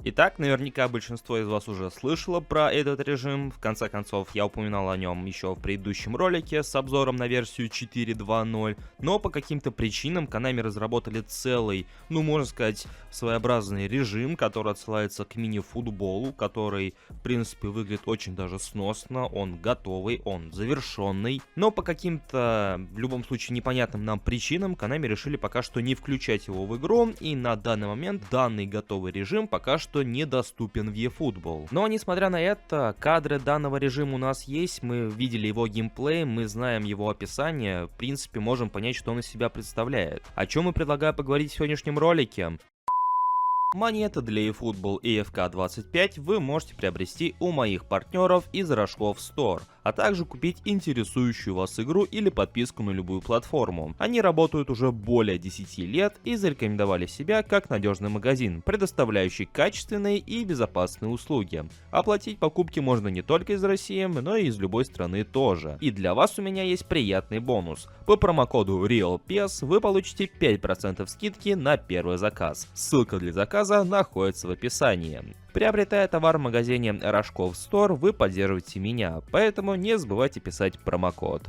Итак, наверняка большинство из вас уже слышало про этот режим. В конце концов, я упоминал о нем еще в предыдущем ролике с обзором на версию 4.2.0. Но по каким-то причинам Konami разработали целый, можно сказать, своеобразный режим, который отсылается к мини-футболу, который, в принципе, выглядит очень даже сносно. Он готовый, он завершенный. Но по каким-то, в любом случае, непонятным нам причинам Konami решили пока что не включать его в игру. И на данный момент данный готовый режим пока что недоступен в eFootball. Но несмотря на это, кадры данного режима у нас есть, мы видели его геймплей, мы знаем его описание, в принципе можем понять, что он из себя представляет. О чем я предлагаю поговорить в сегодняшнем ролике. Монеты для eFootball и FK25 вы можете приобрести у моих партнеров из Рожков Store, а также купить интересующую вас игру или подписку на любую платформу. Они работают уже более 10 лет и зарекомендовали себя как надежный магазин, предоставляющий качественные и безопасные услуги. Оплатить покупки можно не только из России, но и из любой страны тоже. И для вас у меня есть приятный бонус. По промокоду RealPS вы получите 5% скидки на первый заказ. Ссылка для заказа находится в описании. Приобретая товар в магазине Рожков Store, вы поддерживаете меня, поэтому не забывайте писать промокод.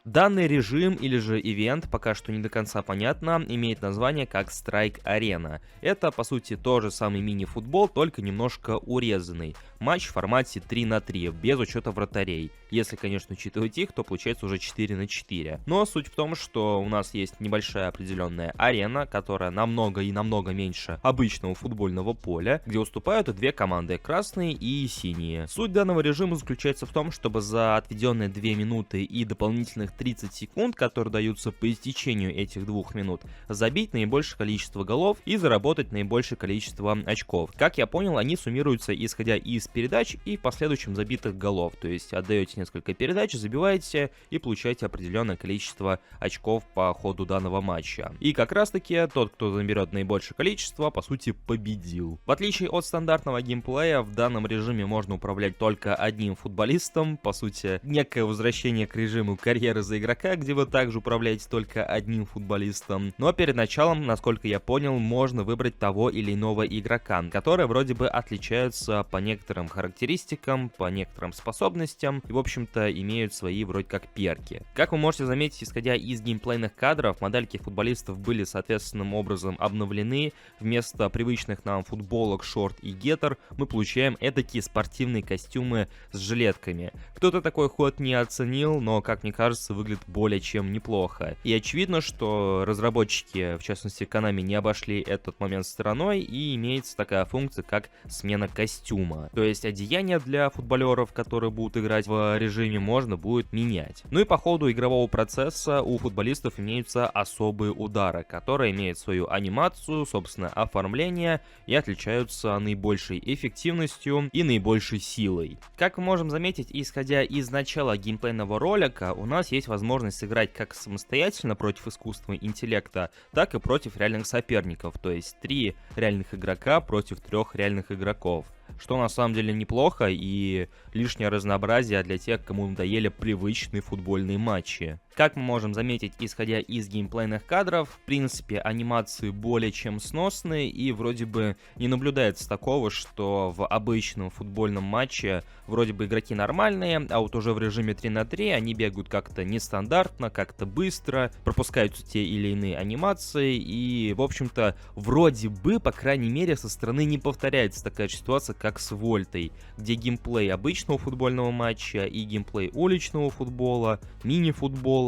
Данный режим или же ивент, пока что не до конца понятно, имеет название как Strike Arena. Это по сути тот же самый мини-футбол, только немножко урезанный. Матч в формате 3 на 3, без учета вратарей. Если, конечно, учитывать их, то получается уже 4 на 4. Но суть в том, что у нас есть небольшая определенная арена, которая намного и намного меньше обычного футбольного поля, где уступают две команды, красные и синие. Суть данного режима заключается в том, чтобы за отведенные 2 минуты и дополнительных 30 секунд, которые даются по истечению этих 2 минут, забить наибольшее количество голов и заработать наибольшее количество очков. Как я понял, они суммируются исходя из передач и последующим забитых голов, то есть отдаете несколько передач, забиваете и получаете определенное количество очков по ходу данного матча. И как раз таки тот, кто наберет наибольшее количество, по сути победил. В отличие от стандартного геймплея, в данном режиме можно управлять только одним футболистом, по сути некое возвращение к режиму карьеры за игрока, где вы также управляете только одним футболистом. Но перед началом, насколько я понял, можно выбрать того или иного игрока, которые вроде бы отличаются по некоторым характеристикам, по некоторым способностям и, в общем-то, имеют свои вроде как перки. Как вы можете заметить, исходя из геймплейных кадров, модельки футболистов были соответственным образом обновлены. Вместо привычных нам футболок, шорт и геттер мы получаем эдакие спортивные костюмы с жилетками. Кто-то такой ход не оценил, но, как мне кажется, выглядит более чем неплохо. И очевидно, что разработчики, в частности Konami, не обошли этот момент стороной, и имеется такая функция, как смена костюма. То есть одеяния для футболеров, которые будут играть в режиме, можно будет менять. Ну и по ходу игрового процесса у футболистов имеются особые удары, которые имеют свою анимацию, собственно, оформление и отличаются наибольшей эффективностью и наибольшей силой. Как мы можем заметить, исходя из начала геймплейного ролика, у нас есть возможность сыграть как самостоятельно против искусственного интеллекта, так и против реальных соперников, то есть 3 реальных игрока против 3 реальных игроков. Что на самом деле неплохо и лишнее разнообразие для тех, кому надоели привычные футбольные матчи. Как мы можем заметить, исходя из геймплейных кадров, в принципе анимации более чем сносные и вроде бы не наблюдается такого, что в обычном футбольном матче вроде бы игроки нормальные, а вот уже в режиме 3 на 3 они бегают как-то нестандартно, как-то быстро, пропускаются те или иные анимации и, в общем-то, вроде бы, по крайней мере, со стороны не повторяется такая ситуация, как с Вольтой, где геймплей обычного футбольного матча и геймплей уличного футбола, мини-футбола,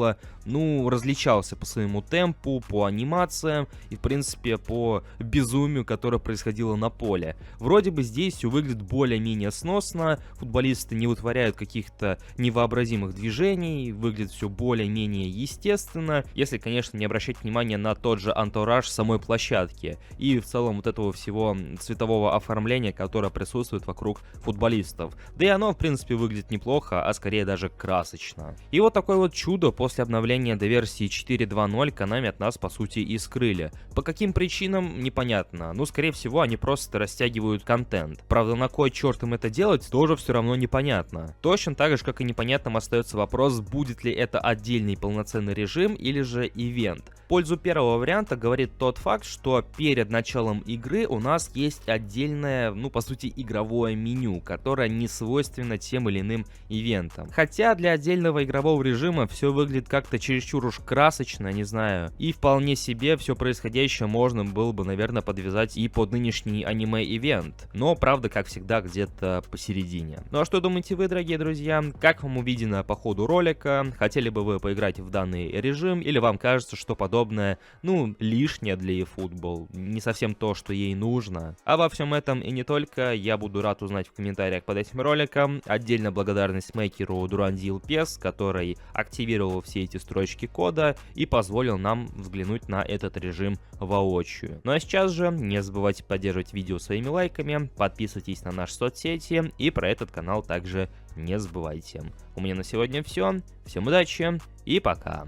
различался по своему темпу, по анимациям и, в принципе, по безумию, которое происходило на поле. Вроде бы здесь все выглядит более-менее сносно, футболисты не вытворяют каких-то невообразимых движений, выглядит все более-менее естественно, если, конечно, не обращать внимания на тот же антураж самой площадки и в целом вот этого всего цветового оформления, которое присутствует вокруг футболистов. Да и оно, в принципе, выглядит неплохо, а скорее даже красочно. И вот такое вот чудо после обновления до версии 4.2.0 Konami от нас по сути и скрыли. По каким причинам, непонятно. Ну, скорее всего, они просто растягивают контент. Правда, на кой черт им это делать, тоже все равно непонятно. Точно так же, как и непонятным остается вопрос, будет ли это отдельный полноценный режим или же ивент. В пользу первого варианта говорит тот факт, что перед началом игры у нас есть отдельное, ну, по сути, игровое меню, которое не свойственно тем или иным ивентам. Хотя для отдельного игрового режима все выглядит как-то чересчур уж красочно, не знаю, и вполне себе все происходящее можно было бы, наверное, подвязать и под нынешний аниме-ивент. Но, правда, как всегда, где-то посередине. Ну а что думаете вы, дорогие друзья? Как вам увидено по ходу ролика? Хотели бы вы поиграть в данный режим? Или вам кажется, что подобное, ну, лишнее для eFootball? Не совсем то, что ей нужно? А во всем этом и не только, я буду рад узнать в комментариях под этим роликом. Отдельно благодарность мейкеру Durandil PES, который активировал все эти строчки кода и позволил нам взглянуть на этот режим воочию. Ну а сейчас же не забывайте поддерживать видео своими лайками, подписывайтесь на наши соцсети и про этот канал также не забывайте. У меня на сегодня все. Всем удачи и пока.